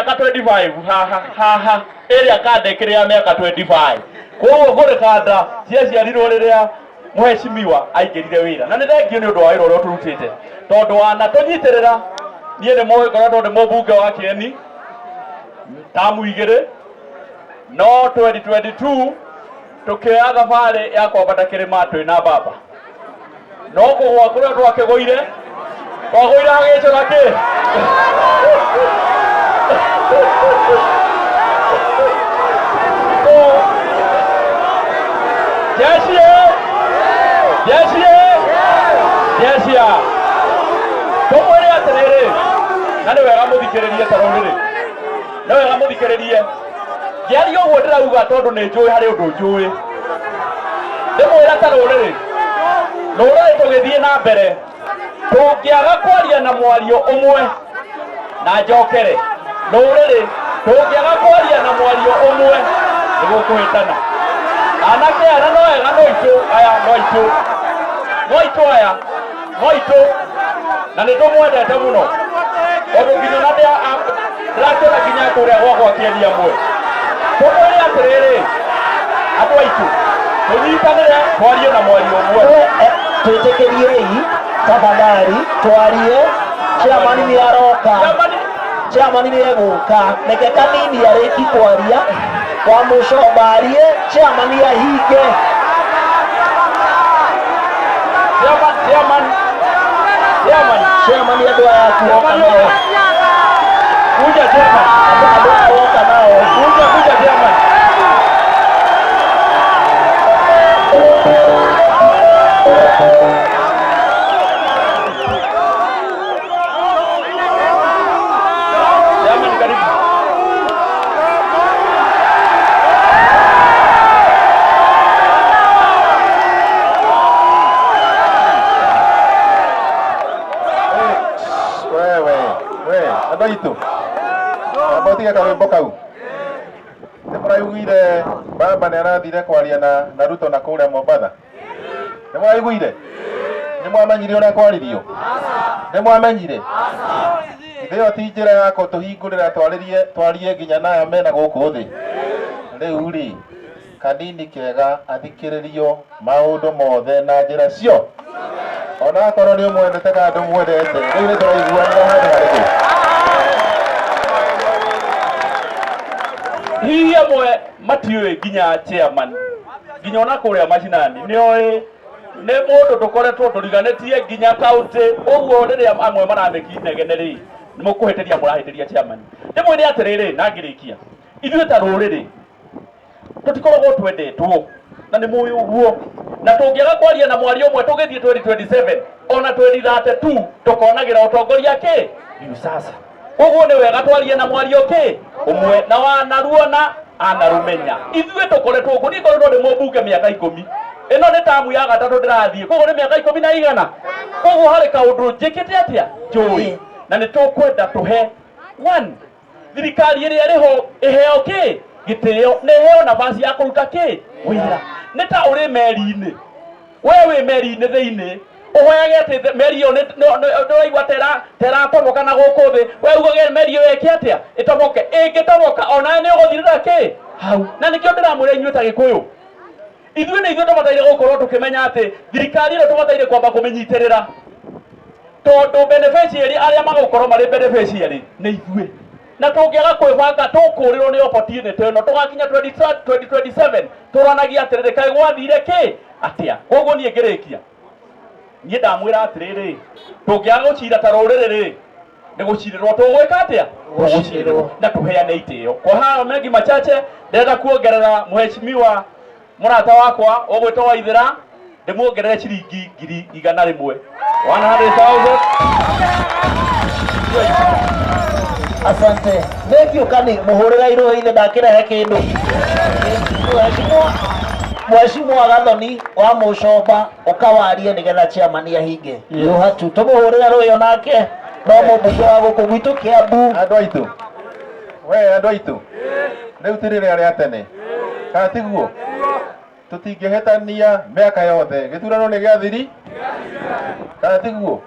miaka 25 haha area kade kiria miaka 25 koguo gore kanda ciaciarirwo riria muheshimiwa aingirire wira na ni thengio ni undu wa wira uria turutite tondu wana tunyitirira nie ni moe koratwo ni mubunge wa Kieni tamu igire no 2022 tukioya thabari ya kwambata kirima twina baba no kugwa kuria twakigoire twagoire agicora ki Yesia tumwire atiriri na ni wega muthikiririe taroriri ni wega muthikiririe ngiaria uguo ndirauga tondu ni njui hari undu njui ndimwira taroriri ruriri tugithie na mbere tungiaga kwaria na mwario umwe na njokere ruriri tungiaga kwaria na mwario umwe nigukuhitana anake ara no wega no itu aya no itu aya no itu na nä tå mwendete må no tondå nginya na ndäratå nginya kå rä a gwakwa kĩendia mwe tå mwä atä rä rä andå aitå tå nyitanä re twarie na mwario mwe twä tä kä riei tafadhali twarie chairman nä aroka chairman nä egå ka reke Kanini arä ki kwaria Wamucomba arie chairman ahinge chairman ya doa ya kuoka nao kuja chairman kuoka nao kuja chairman chairman karibu itu abotiga karwimbo kau nimuraiguire baba ni arathire kwaria na Ruto na kuria Mombasa nimuraiguire nimwamenyire uria kwaririo nimwamenyire ithio ti njira yako tuhingurira twarie nginya naya mena guku thi riu ri Kanini Kega athikiririo maundu mothe na njira cio ona akorwo ni umwendete kana ndumwendete riu ni turaiguanira handu hariku hihi amwe matiũĩ nginya chairman nginya ona kũrĩa macinani nĩoĩ nĩ mũndũ tũkoretwo tũriganĩtie nginya kaunti ũguo rĩrĩa amwe maramĩki inegene rĩ nĩ mũkũhĩtĩria mũrahĩtĩria chairman ndĩmwĩre atĩrĩrĩ na ngĩrĩkia ithuĩ ta rũrĩrĩ tũtikoragwo twendetwo na nĩ mũĩ ũguo na tũngĩaga kwaria na mwario ũmwe tũgĩthiĩ 2027 ona 2032 tũkonagĩra ũtongoria kĩ rĩu sasa koguo nĩ wega twarie na mwario ki umwe na wanaruona anarumenya ithuĩ tũkoretwo ũguo niĩ ngoretwo ndĩ mũmbunge mĩaka 10 ĩno nĩ tamu ya gatatũ ndĩrathiĩ koguo nĩ mĩaka 11 koguo harĩ kaũndũ njĩkĩte atĩa njũĩ na nĩ tũkwenda tũhe one thirikari ĩrĩa ĩrĩho ĩheo kĩ gĩtĩo nĩ ĩheo nafasi ya kũruta kĩ wĩra nĩ ta ũrĩ meri-inĩ we wĩ meri-inĩ thĩinĩ uhoyage ati meri yo ndiraigua teratoboka na gũkũ thĩ we ugage meri yo ĩke atĩa ĩtoboke ĩngĩtoboka ona nĩ ũgũthirĩra kĩ hau na nĩkĩo ndĩramwĩra inyuĩ ta Gĩkũyũ ithuĩ nĩ ithuĩ tũbataire gũkorwo tũkĩmenya atĩ thirikari ĩno tũbataire kwamba kũmĩnyitĩrĩra tondũ beneficiary arĩa magũkorwo marĩ beneficiary nĩ ithuĩ na tũngĩaga kwĩbanga tũkũrĩrwo nĩ opportunity ĩno tũgakinya 2027 tũranagia atĩrĩrĩ kaĩ gwathire kĩ atĩa koguo niĩ ngĩrĩkia niĩ ndamwĩra atĩrĩrĩ tũngĩaga gũcira ta rũrĩrĩ rĩ nĩ gũcirĩrwo tũgwĩka atĩa gũcirĩrwo na tũheane itĩo kwa hayo mengi machache ndĩrenda kuongerera mheshimiwa mũrata wakwa ũgwĩtwo Waithira ndĩmuongerere ciringi 100,000 100,000 asante thank you Kani muhurira irohi-inĩ ndakĩrehe kĩndũ Mheshimiwa Gathoni Wamucomba ukawarie nigetha chairman ahinge ruhatu tumuhurira ruyo nake no mũmbunge wa gũkũ gwitũ Kiambu andũ aitũ we andũ aitũ rĩu tirĩrĩ arĩa tene kana tiguo tũtingĩhĩtania mĩaka yothe gĩthurano nĩ gĩathiri kana tiguo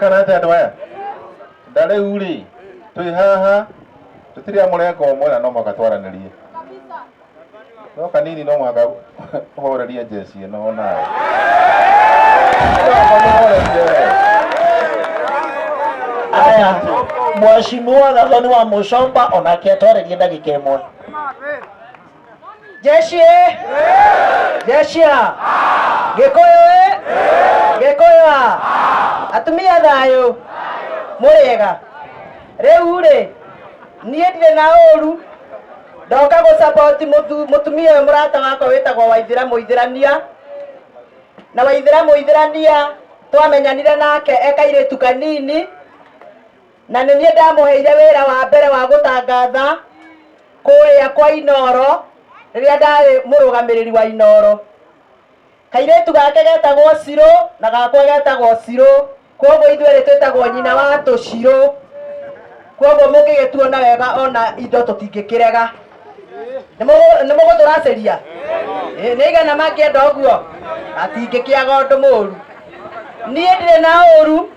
kana atĩ andũ aya nda rĩu rĩ twĩ haha tutire murengo umwe na no magatwaranirie no Kanini no mwaga horeria jeshi no nae aya mheshimiwa Gathoni wa Wamucomba onake atwarerie ndagika imwe. Jeshi Jeshia Gikuyu Gikuyu atumia thayo muriega riu ri nie ndire na uru ndoka go support mutumia murata wako witagwo Waithira muithirania na Waithira muithirania twamenyanire nake ekairitu kanini na nie ndamuheire wira wa mbere wa gutangatha kuria kwa Inoro riria ndari murugamiriri wa Inoro. Kairetu gake getagwo Ciro na gakwa getagwo Ciro, koguo ithuĩ twĩtagwo nyina wa tũcirũ, koguo mũngĩgĩtuona wega ona indo tũtingĩkĩrega. Nĩ mũgũtũracĩria nĩ igana mangĩenda ũguo atingĩkĩaga ũndũ mũru. Niĩ ndirĩ na ũru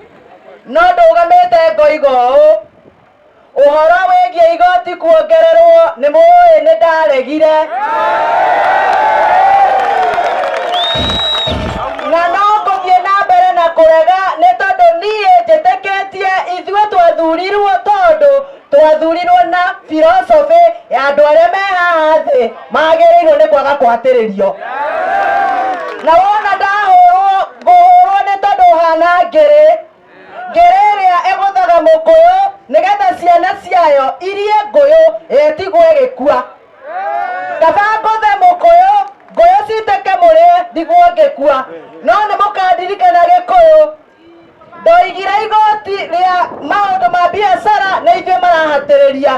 no ndũgamĩte ngoiga ũũ ũhoro wĩgiĩ igoti kuongererwo nĩ mũĩ nĩ ndaregire na no ngũthiĩ na mbere na kũrega nĩ tondũ niĩ njĩtĩkĩtie ithuĩ twathurirwo tondũ twathurirwo na philosophy ya andũ arĩa me haha thĩ magĩrĩirwo nĩ kwaga kũhatĩrĩrio. Na wona ndahũrwo ngũhũrwo nĩ tondũ hana ngĩrĩ ĩrĩa ĩgũthaga mũkũyũ nĩgetha ciana ciayo irie ngũyũ ĩtigwo ĩgĩkua. Kaba ngũthe mũkũyũ ngũyũ citĩke mũrĩe ndigwo ngĩkua. No nĩ mũkandirikana Gĩkũyũ ndoigire igoti rĩa maũndũ ma biacara nĩ ithuĩ marahatĩrĩria.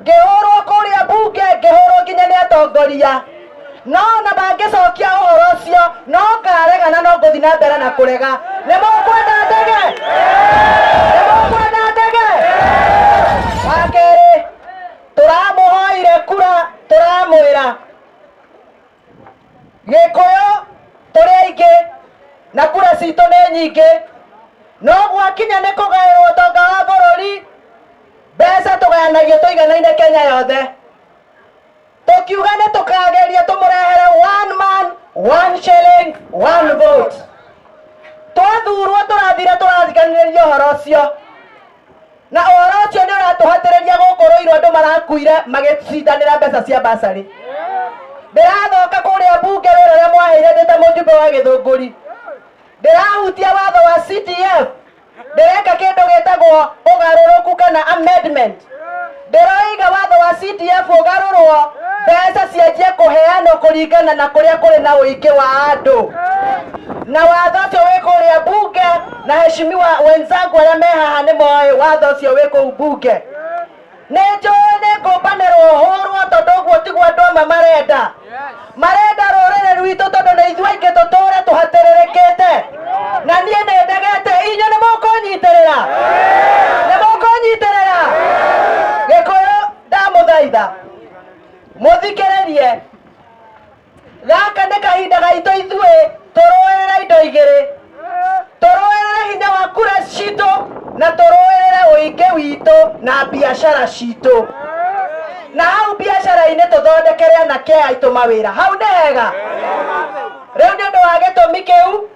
Ngĩhũrwo kũrĩa mbunge ngĩhũrwo nginya nĩ atongoria. No na mangĩcokia ũhoro ũcio no ngaregana no ngũthiĩ na mbere na kũrega. Nĩ mũkwenda ndege? Nĩ mũkwenda ndege? Wa kerĩ tũramũhoire kura tũramwĩra Gĩkũyũ tũrĩ aingĩ na kura citũ nĩ nyingĩ, no gwakinya nĩ kũgaĩrwo ũtonga wa bũrũri mbeca tũgayanagio tũiganaine Kenya yothe. Tukiuga nĩ tũkageria tũmũrehere one man one shilling one vote. Twathurwo tũrathire tũrathikanĩrĩria ũhoro ũcio na ũhoro ũcio nĩ ũratũhatĩrĩria gũkũ Ruiru andũ marakuire magĩcindanĩra mbeca cia basarĩ. Ndĩrathoka kũrĩa mbunge wĩra ũrĩa mwaheire ndĩ ta mũjumbe wa Gĩthũngũri. Ndĩrahutia watho wa CDF, ndĩreka kĩndũ gĩtagwo ũgarũrũku kana amendment. Ndĩroiga watho wa CDF ũgarũrwo mbeca cianjie kũheanwo kũringana na kũrĩa kũrĩ na ũingĩ wa andũ. Na watho ũcio wĩ kũrĩa mbunge na heshimiwa wenzangu arĩa me haha nĩ moĩ watho ũcio wĩ kũu mbunge. Nĩ njũĩ nĩ ngũmbanĩrwo hũrwo tondũ ũguo tiguo andũ amwe marenda. Marenda rũrĩrĩ rwitũ tondũ nĩ ithuĩ aingĩ tũtũũre tũhatĩrĩrĩkĩte. Na niĩ nĩ ndegete, inyuĩ nĩ mũkũnyitĩrĩra? Nĩ mũkũnyitĩrĩra? Gĩkũyũ ndamũthaitha mũthikĩrĩrie, gaka nĩ kahinda gaitũ ithuĩ tũrũĩrĩre indo igĩrĩ. Tũrũĩrĩre hinya wa kura citũ na tũrũĩrĩre ũingĩ witũ na biacara citũ. Na hau biacara-inĩ tũthondekere anake aitũ mawĩra. Hau nĩ hega? Rĩu nĩ ũndũ wa gĩtũmi kĩu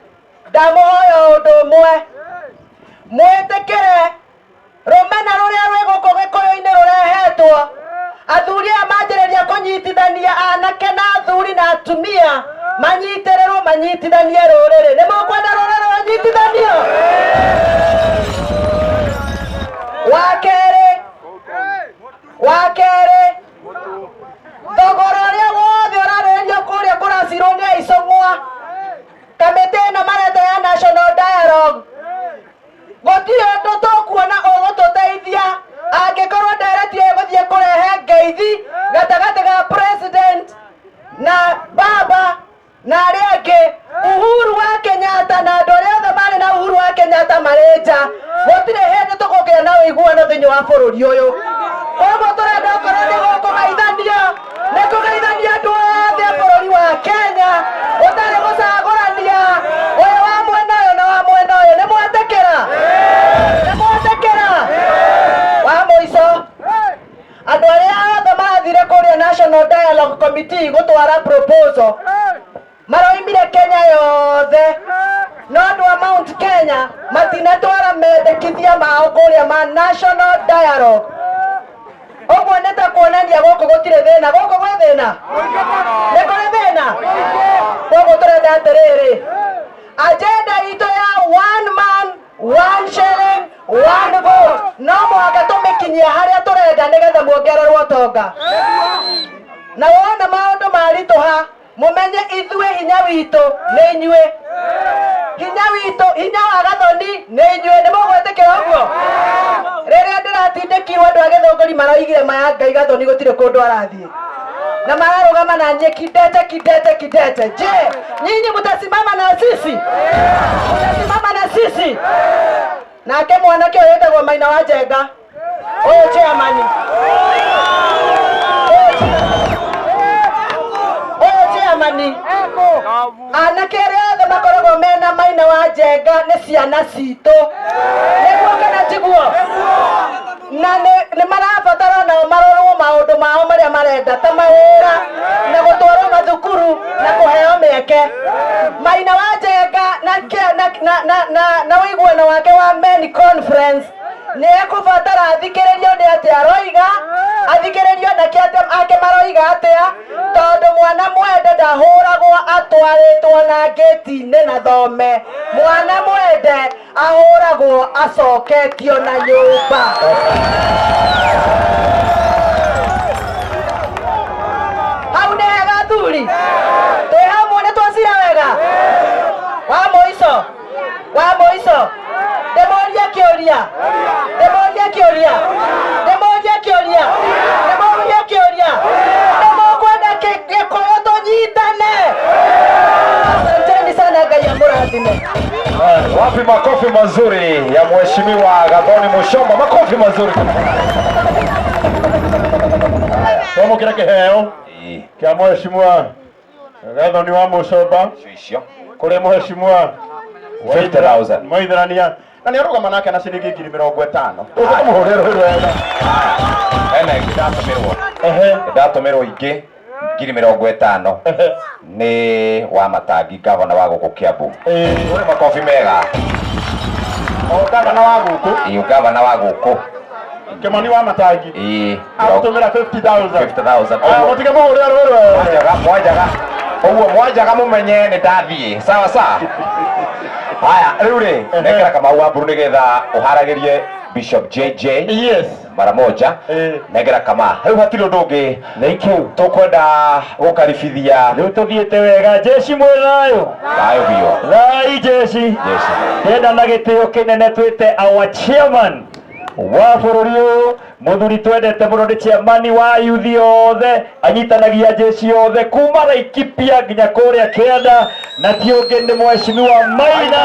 ndamũhoya ũndũ ũmwe, mwĩtĩkĩre rũmena rũrĩa rwĩ gũkũ Gĩkũyũ-inĩ rũrehetwo. Athuri aya manjĩrĩria kũnyitithania anake na athuri na atumia manyitĩrĩrwo manyitithanie rũrĩrĩ. Nĩ mũkwenda rũrĩrĩ rũnyitithanio? Wa kerĩ thogora ũrĩa wothe ũrarĩrĩrio kũrĩa kũracirwo nĩ aicũng'wa. Kamĩtĩ ĩno marenda ya National Dialogue gũtirĩ ũndũ tũkuona ũgũtũteithia angĩkorwo ndereti ĩgũthiĩ kũrehe ngeithi gatagatĩ ga president na baba na arĩa angĩ. Uhuru wa Kenyatta na andũ arĩa othe marĩ na Uhuru wa Kenyatta marĩ nja. Gũtirĩ hĩndĩ tũkũgĩa na ũiguano thĩinĩ wa bũrũri ũyũ. Koguo tũrenda okorwo nĩ gũkũgeithanio nĩ kũgeithania andũ othe bũrũri wa Kenya ũtarĩ gũcagũrania ũyũ wa mwena ũyũ na wa mwena ũyũ. Nĩ mwetĩkĩra? Nĩ mwetĩkĩra? Wa mũico National Dialogue Committee gutwara proposal maroimire Kenya yothe no andu a Mount Kenya matinatwara mendekithia mao kuria ma National Dialogue. Oguo nĩ ta kuonania gũkũ gũtirĩ thĩna, gũkũ gwĩ thĩna, nĩ kũrĩ thĩna. Koguo tũrenda atĩrĩrĩ, agenda itũ ya one man one shilling one vote no mũhaka tũmĩkinyie harĩa tũrenda nĩgetha muongererwo ũtonga. Na wona maũndũ maritũha mumenye ithuĩ hinya witũ nĩ inyuĩ, hinya witũ, hinya wa Gathoni nĩ inyuĩ. Nĩ mũgwĩtĩkĩra ũguo? Rĩrĩa ndĩratindĩkirwo andũ a Gĩthũngũri maroigire maya Ngai Gathoni gũtirĩ kũndũ arathiĩ na mararũgama na nyie kidete kidete kidete. Je, nyinyi mtasimama na sisi? Mtasimama na sisi? Nake mwanake ũyũ wĩtagwo Maina wa Njenga, ũyũ chairman, anake arĩa othe makoragwo mena Maina wa Njenga nĩ ciana citũ, nĩguo kana tiguo? Na nĩ marabatara nao marorwo maũndũ mao marĩa marenda ta mawĩra na gũtwarwo mathukuru na kũheo mĩeke. Maina wa Njenga na ũiguano wake wa Men Conference nĩ ekũbatara athikĩrĩrio nĩ atĩ aroiga, athikĩrĩrio ake maroiga atĩa, tondũ mwana mwende ndahũragwo atwarĩtwo na ngĩti-inĩ na thome. Mwana mwende ahũragwo acoketio na nyũmba. Hau nĩ hega athuri, twĩ hamwe nĩ twacira wega. Wa mũico ndĩmũrie kĩũria, nĩmũkwenda Gĩkũyũ tũnyitane? Asanteni sana, Ngai amũrathime. Wapi makofi mazuri ya Mheshimiwa Gathoni Muchomba, makofi mazuri. Somo kile kiheo kia Mheshimiwa Gathoni wa Muchomba kule Mheshimiwa 50,000 Waithira na nĩ arũgama nake na ciringi 50,000. Tũkamũhũrĩra wega. Ene ndatũmĩrwo ingĩ 50,000 nĩ wa Matangi, gavana wa gũkũ Kiambu. Ũrĩ makofi mega. Gavana wa gũkũ? Gavana wa gũkũ Kĩmani wa Matangi. Atũmĩra 50,000. Mũtige mũhũrĩra wega. Mwanjaga. Ũguo mwanjaga mũmenye nĩ ndathiĩ. Sawa sawa. Haya, rĩu rĩ, nekera Kamau wa Mburu nĩgetha ũharagĩrie Bishop JJ. Yes. Mara moja. Negera kama. Rĩu hatirĩ ũndũ ũngĩ. Nĩkĩu tũkwenda gũkaribithia. Rĩu tũthiĩte wega. Jeshi mwĩrayo. Thayũ biũ. Thai jeshi. Ndenda na gĩtĩo kĩnene twĩte our chairman wa bũrũri ũyũ, mũthuri twendete mũno, nĩ chairman wa youth othe, anyitanagia jeshi othe kuma Laikipia nginya kũrĩa Kenda, na ti ũngĩ nĩ Mheshimiwa Maina.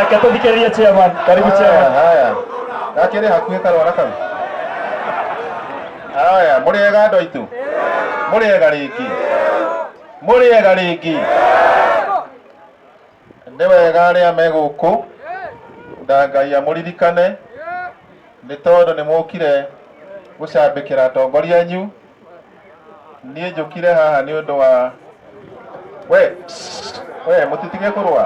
Katũthikĩrĩrie chairman. Karibu chairman. Haya. Gakĩrĩ hakuhĩ karwara kau. Haya, mũrĩega andũ aitũ. Mũrĩega rĩngĩ. Mũrĩega rĩngĩ. Nĩ wega arĩa me gũkũ, Ngai amũririkane nĩ tondũ nĩ mũkire gũcambĩkĩra atongoria anyu. Niĩ njũkire haha nĩ ũndũ wa we mũtitige kũrũa.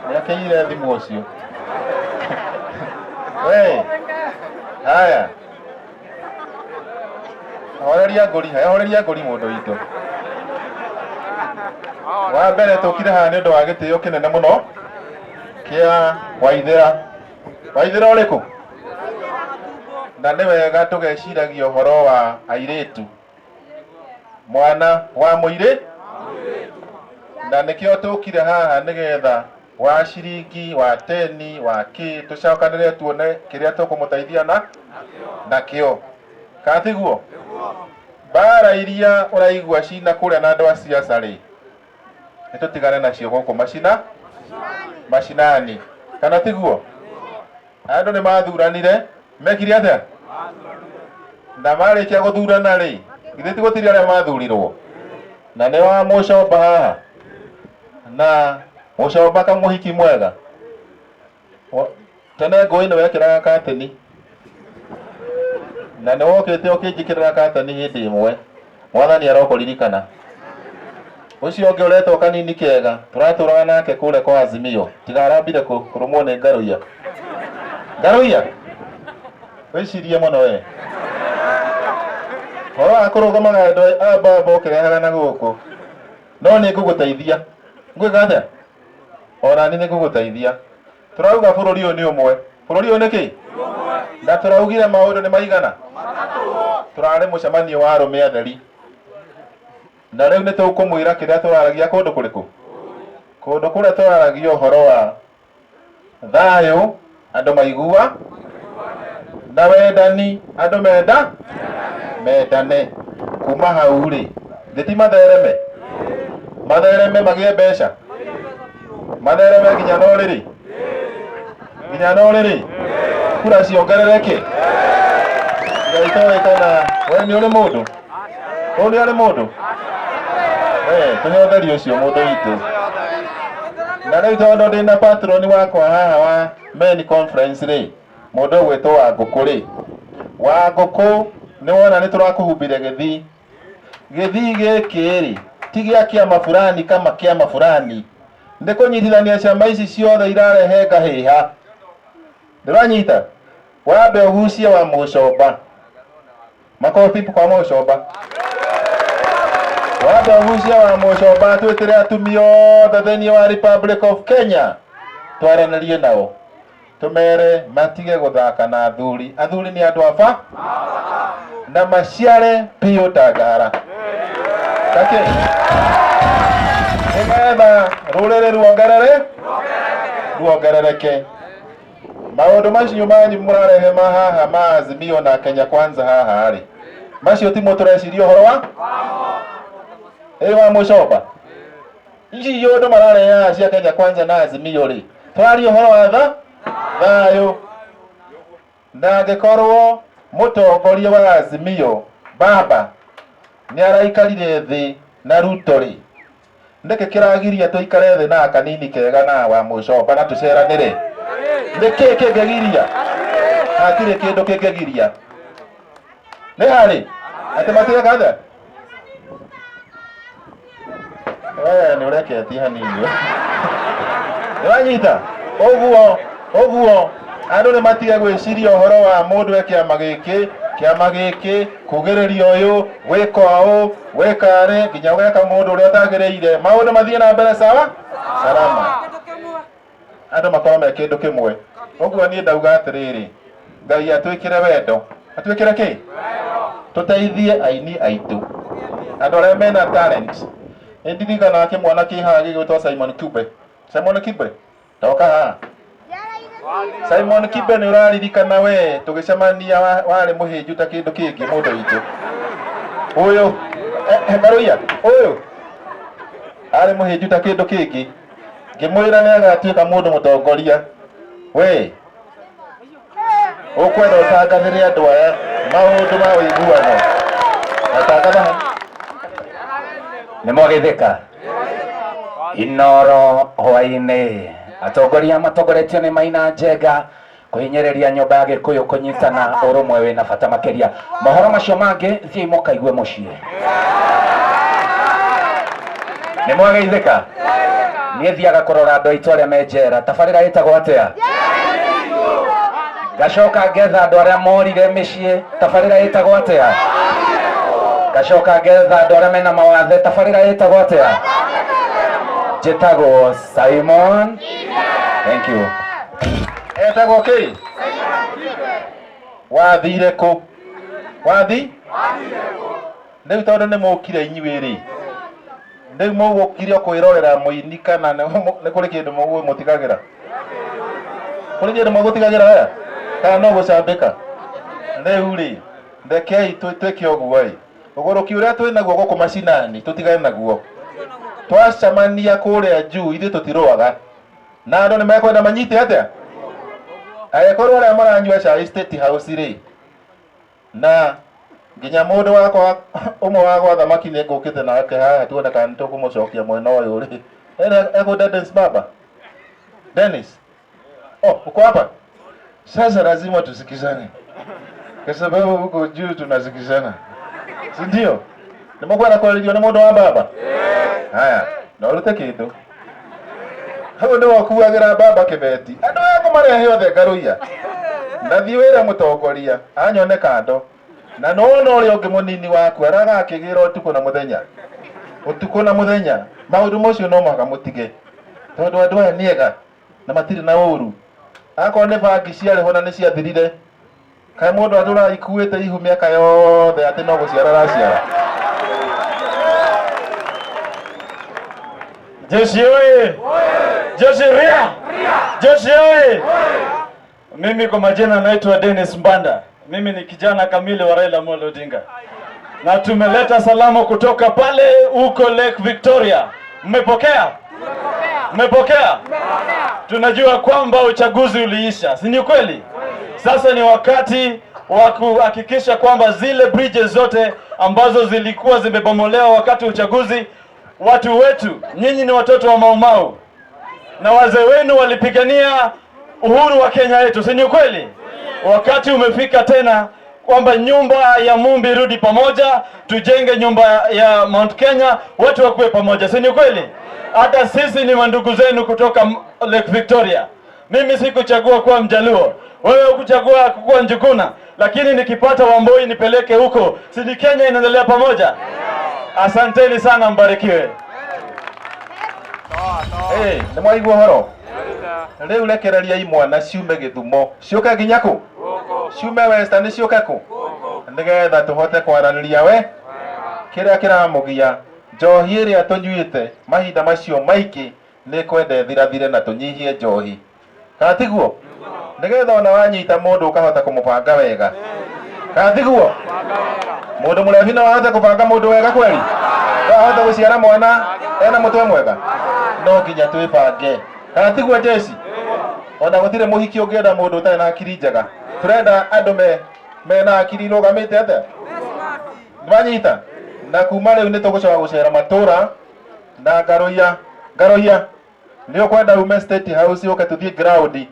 Nĩakĩire thimũ ũcio. Haya. Horeria ngũri mũndũ witũ. Wa mbere tũkire haha nĩ ũndũ wa gĩtĩo kĩnene mũno kĩa Waithira. Waithira ũrĩkũ? Na nĩ wega tũgeciragia ũhoro wa airĩtu. mwana wa muire na nikio tukire haha nigetha wa ciringi wa 10 wa ki tucokanire tuone kiria tukumuteithia nakio katiguo bara iria uraigua cina kuria na andũ a ciaca ri nitutigane nacio guku macinani kana tiguo andũ ni mathuranire mekire atia na marĩkia guthurana ri githĩ ti gũtirĩ arĩa mathurirwo na nĩ wa Wamucomba haha na Wamucomba kamũhiki mwega tene ngũĩ nĩ wekĩraga kateni na nĩ wokĩte ũkĩnjĩkĩrĩra kateni hĩndĩ ĩmwe mwathani arokũririkana ũcio ũngĩ ũretwo Kanini Kega tũratũraga nake kũrĩa kwa Azimio tiga arambire kũrũmwo nĩ ngaruia wĩcirie mũno we horo akũrũgamaga andũ a baba ũkĩrehaga na gũkũ no nĩ ngũgũteithia ngwĩka atĩa ona nĩ ngũgũteithia tũrauga bũrũri ũyũ nĩ ũmwe bũrũri ũyũ nĩ kĩ na tũraugire maũndũ nĩ maigana tũrarĩ mũcemanio wa arũme atheri na rĩu nĩ tũkũmwĩra kĩrĩa tũraragia kũndũ kũrĩkũ kũndũ kũrĩa tũraragia ũhoro wa thayũ andũ maigua na wendani andũ mendane kuma hau rĩ thĩti mathereme magĩe mbeca mathereme nginya no rĩrĩ kura ciongerereke gaitoĩkana we nĩ ũrĩ mũndũ tũhe ũtheri ũcio mũndũ witũ na rĩu tondũ ndĩna patroni wakwa haha wa men conference rĩ mũndũ ũgwĩtwo Wanguku rĩ Wanguku nĩ wona nĩ tũrakũhumbire gĩthii gĩkĩ rĩ ti gĩa kĩama fulani kama kĩama fulani nĩ kũnyitithania ciama ici ciothe irarehe ngahĩha ndĩranyita wambe ũgucie Wamucomba makobi kwa Wamucomba wambe ũgucie Wamucomba twĩtĩre atumia othe thĩinĩ wa Republic of Kenya twaranĩrie nao tumere matige guthaka na athuri ni andu aba na maciare piyo tagara kake nigetha rurere ruongerereke maundu macio manyu murarehe haha ma Azimio na Kenya Kwanza haha ri macio timo tureciria horo wa Wamucomba ici yondo mararehe cia Kenya Kwanza na Azimio ri twario horo wa thayũ na angĩkorwo mũtongoria wa Azimio baba nĩ araikarire thĩ na Ruto rĩ nĩkĩ kĩragiria tũikare thĩ na Kanini Kega na Wamucomba na tũceranĩre nĩkĩ kĩngĩgiria hatirĩ kĩndũ kĩngĩgiria nĩ harĩ atĩ matige kathe nĩ ũreketie hanini nĩwanyita ũguo andũ nĩ matige gwĩciria ũhoro wa mũndũ kĩama gĩkĩ kugĩrĩria ũyũ gwĩka ũũ gwĩkarĩ nginya gwĩka mũndũ ũrĩa ũtagĩrĩire maũndũ mathiĩ na mbere sawa salama andũ makorwo me kĩndũ kĩmwe ũguo niĩ ndauga atĩrĩrĩ Ngai atwĩkĩre wendo atwĩkĩre kĩ tũteithie aini aitũ andũ arĩa mena talent ndirikana kĩmwana kĩ haha gĩgwĩtwo Simon Kibe toka haha Simon Kibe nĩ ũraririkana we tũgĩcemania warĩ mũhĩnju ta kĩndũ kĩngĩ mũndũ witũ ũyũ ngaruia ũyũ arĩ mũhĩnju ta kĩndũ kĩngĩ ngĩmwĩra nĩ agatuĩka mũndũ mũtongoria we ũkwenda ũtangathĩre andũ aya maũndũ ma ũiguano atangatha nĩ mwagĩthĩka inoro hwainĩ atongoria matongoretio nĩ Maina Njenga kũhinyĩrĩria nyũmba ya Gĩkũyũ kũnyitana ũrũmwe wĩna bata makĩria mohoro macio mangĩ thiĩ mũkaigue mũciĩ nĩ mwagĩithĩka niĩ thiaga kũrora andũ aitũ arĩa me njera tabarĩra ĩtagwo atĩa ngacoka ngetha andũ arĩa morire mĩciĩ tabarĩra ĩtagwo atĩa ngacoka ngetha andũ arĩa mena mawathe tabarĩra ĩtagwo atĩa njĩtagwo Simon. Thank you. Etagwo kĩ wathire kũ wathi Rĩu tondũ nĩ mũkire inyuĩ rĩ, rĩu mũgũkire kwĩrorera mũini kana nĩ kũrĩ kĩndũ mũtigagĩra? Kũrĩ kĩndũ mũgũtigagĩra aya kana no gũcambĩka? Rĩu rĩ, rekei twĩke ũguo ĩ, ũgũrũki ũrĩa twĩnaguo gũkũ macinani tũtigane naguo. Twacamania kũrĩa juu ithuĩ tũtirũaga na andũ nĩ mekwenda manyite atĩa. Agĩkorwo arĩa maranyua cai State House rĩ, na nginya mũndũ wakwa ũmwe wa gwa thamaki nĩ ngũkĩte nake haha tuone kana nĩtũkũmũcokia mwena ũyũ rĩ. Eko Dennis baba? Dennis? Oh, uko hapa? Sasa lazima tusikizane. Kwa sababu huko juu tunasikizana. Si ndio? Nimekuwa nakualilio na mũndũ wa baba? Haya, no rute kĩndũ. Hau nĩ wakuagĩra baba kĩbeti. Andũ aya marehe othe ngaruia. Ndathiĩ wĩra mũtongoria, anyone kando. Na no ũrĩa ũngĩ mũnini waku aragakĩgĩra ũtukũ na mũthenya. Ũtukũ na mũthenya. Maũndũ macio no mũhaka mũtige. Tondũ andũ aya nĩ ega na matirĩ na ũru. Akorwo nĩ bangi ciarĩho na nĩ ciathirire. Kaĩ mũndũ atũra ikuĩte ihu mĩaka yothe atĩ no gũciara raciara. Jeshi oye! Jeshi ria! Jeshi oye! Mimi kwa majina naitwa Dennis Mbanda. Mimi ni kijana kamili wa Raila Amolo Odinga. Na tumeleta salamu kutoka pale huko Lake Victoria. Mmepokea? Mmepokea? Tunajua kwamba uchaguzi uliisha. Si ni kweli? Sasa ni wakati wa kuhakikisha kwamba zile bridges zote ambazo zilikuwa zimebomolewa wakati wa uchaguzi, watu wetu, nyinyi ni watoto wa Maumau na wazee wenu walipigania uhuru wa Kenya yetu, si ni kweli? Wakati umefika tena kwamba nyumba ya Mumbi rudi pamoja, tujenge nyumba ya Mount Kenya, watu wakuwe pamoja, si ni kweli? Hata sisi ni mandugu zenu kutoka Lake Victoria. Mimi sikuchagua kuwa Mjaluo, wewe ukuchagua kuwa Njuguna, lakini nikipata Wamboi nipeleke huko, si ni Kenya inaendelea pamoja? Asanteni sana, mbarikiwe. Nĩ mwaigua horo? Rĩu rekereria imwana ciume Gĩthumo. Ciũke nginya kũ? Ciume Western ciũke kũ? Nĩgetha tũhote kwaranĩria we kĩrĩa kĩramũgia. Njohi ĩrĩa tũnyuĩte mahinda macio maingĩ nĩ kwenda thirathire na tũnyihie njohi. Kana tiguo? Nĩgetha ona wanyita mũndũ ũkahota kũmũbanga wega. Kana tiguo? Mũndũ mũrebi no ahote kũbanga mũndũ wega kweli? No ahote gũciara mwana ena mũtwe mwega? No nginya twĩbange. Kana tiguo Jesse? Ona gũtirĩ mũhiki ũngĩenda mũndũ ũtarĩ na akiri njega. Tũrenda andũ mena akiri rũgamĩte atĩa? Nĩwanyita? Na kuma rĩu nĩtũgũcoka gũcera matũra na ngaroia nĩ ũkwenda ume State House ũke tũthiĩ ground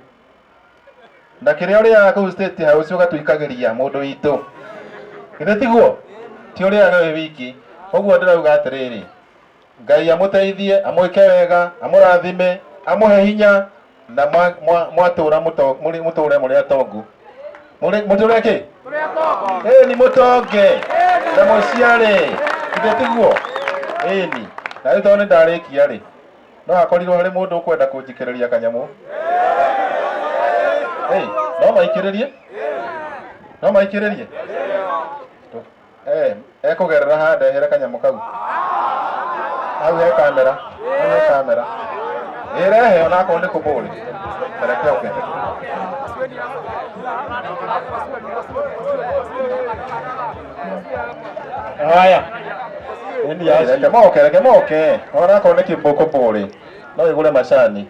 na kĩrĩa ũrĩaga kũu State House ũgatũikagĩria mũndũ witũ. Githĩ tiguo? Ti ũrĩaga wĩ wiki. Ũguo ndĩrauga atĩrĩrĩ, Ngai amũteithie, amwĩke wega, amũrathime, amũhe hinya na mwatũra mũtũre mũrĩ atongu. Mũtũre kĩ? Ni mũtonge na mũciare. Githĩ tiguo? Ni. Na rĩu tondũ nĩndarĩkia rĩ, no hakorirwo harĩ mũndũ ũkwenda kũnjikĩrĩria kanyamũ. No maikĩrĩrie? No maikĩrĩrie? Ekũgerera handehere kanyamũ kau. Hau he kamera. Hau he kamera. Ĩrehe onakorwo nĩ kũbũrĩ. Reke oke. Haya. Reke moke. Onakorwo nĩ kĩbũrĩ. No ĩgũre macani.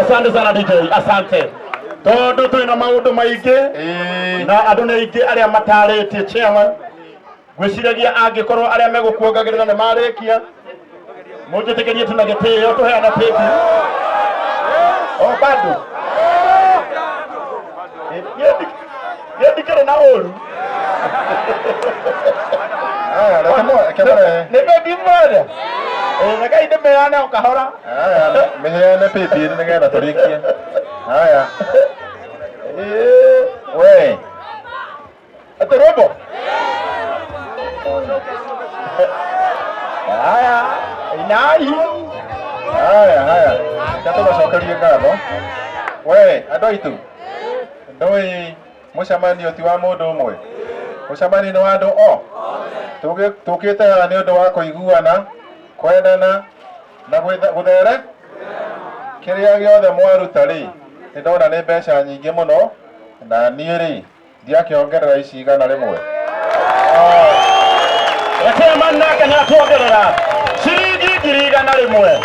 Asante sana DJ, asante. Tondu twina maundu maingi na andu ni aingi aria mataritie chairman gwiciragia angikorwo aria megukuongagirira ni marikia munjitikirie tuna gitio tuheana pipi bado yedikere na uru ni baby mother na kai de meana ukahora meheane pipi nigetha turikie haya we atorobo haya inai haya tatumacokerie ngatho we andu aitu ndoi mucemanio ti wa mundu umwe mucemanio ni wa andu tukite haha ni undu wa kuiguana kwendana na guthere kiria giothe mwaruta ri ndona ni mbeca nyingi muno na nie ri ndiakiongerera ici igana rimwe chairman nake natuongerera ciringi ngiri igana rimwe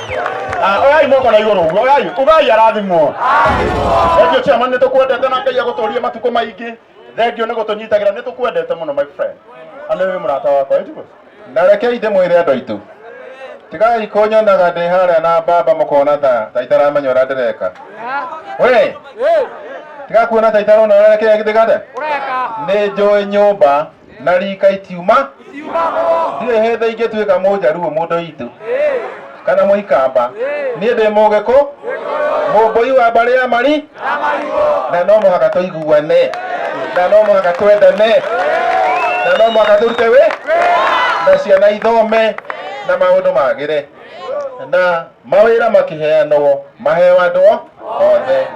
oyai moko na iguru uguo ugai arathimwo thengio chairman nitukwendete na Ngai aguturie matuko maingi thengio ni gutunyitagira nitukwendete muno my friend ane wi murata wakwa etigo na rekei ndimwire andu aitu tigai kunyonaga ndi haria na baba mukona ta itaramenya uria ndireka we tiga kuona ta itarona uria kile gitigande ni njui nyumba na rika itiuma ndire hethe ingituika mujaruo mundu itu kana muikamba ni ndi mugeku mumbui wa mbari ya mari na no muhaka tuiguane na no muhaka twendane na no muhaka turute we na ciana ithome na maundu magire na mawira makiheanwo maheo andu othe